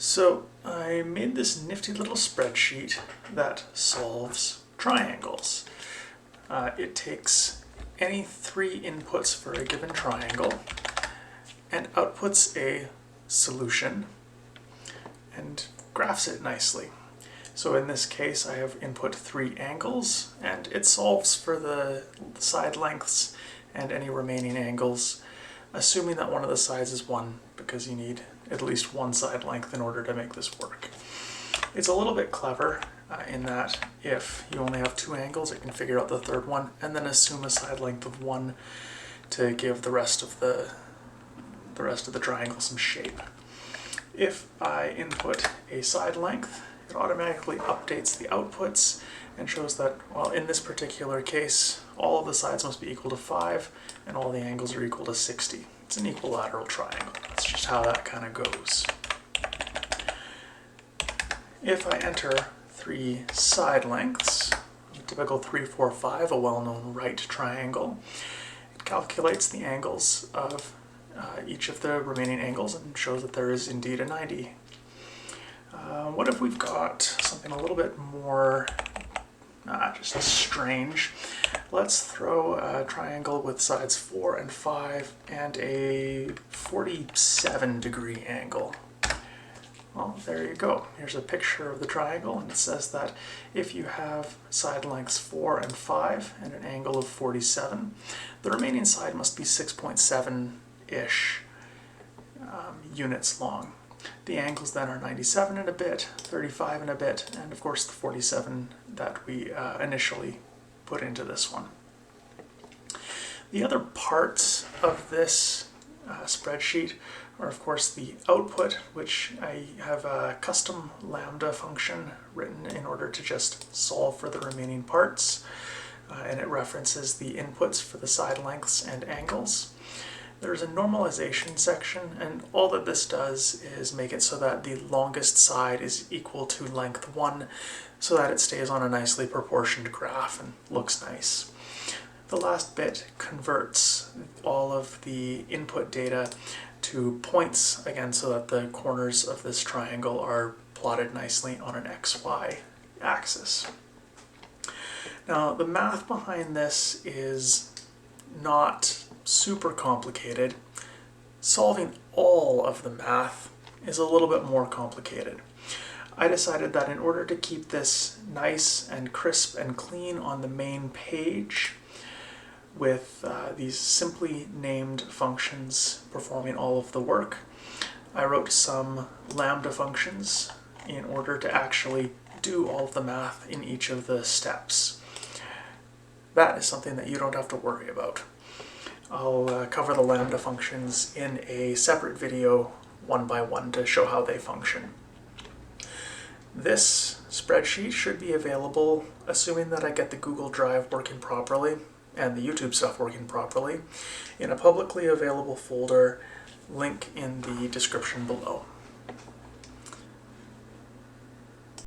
So I made this nifty little spreadsheet that solves triangles. It takes any three inputs for a given triangle and outputs a solution and graphs it nicely. So in this case I have input 3 angles and it solves for the side lengths and any remaining angles, assuming that one of the sides is 1, because you need at least one side length in order to make this work. It's a little bit clever in that if you only have 2 angles, it can figure out the third one and then assume a side length of 1 to give the rest of the triangle some shape. If I input a side length, it automatically updates the outputs and shows that, well, in this particular case, all of the sides must be equal to 5 and all the angles are equal to 60. It's an equilateral triangle. That's just how that kind of goes. If I enter 3 side lengths, a typical 3, 4, 5, a well-known right triangle, it calculates the angles of each of the remaining angles and shows that there is indeed a 90. What if we've got something a little bit more just strange? Let's throw a triangle with sides 4 and 5 and a 47-degree angle. Well, there you go. Here's a picture of the triangle, and it says that if you have side lengths 4 and 5 and an angle of 47, the remaining side must be 6.7-ish units long. The angles then are 97 and a bit, 35 and a bit, and of course the 47 that we initially put into this one. The other parts of this spreadsheet are of course the output, which I have a custom lambda function written in order to just solve for the remaining parts, and it references the inputs for the side lengths and angles. There's a normalization section, and all that this does is make it so that the longest side is equal to length 1, so that it stays on a nicely proportioned graph and looks nice. The last bit converts all of the input data to points, again, so that the corners of this triangle are plotted nicely on an XY axis. Now, the math behind this is not super complicated. Solving all of the math is a little bit more complicated. I decided that in order to keep this nice and crisp and clean on the main page, with these simply named functions performing all of the work, I wrote some lambda functions in order to actually do all of the math in each of the steps. That is something that you don't have to worry about. I'll cover the lambda functions in a separate video one by one to show how they function. This spreadsheet should be available, assuming that I get the Google Drive working properly and the YouTube stuff working properly, in a publicly available folder, link in the description below.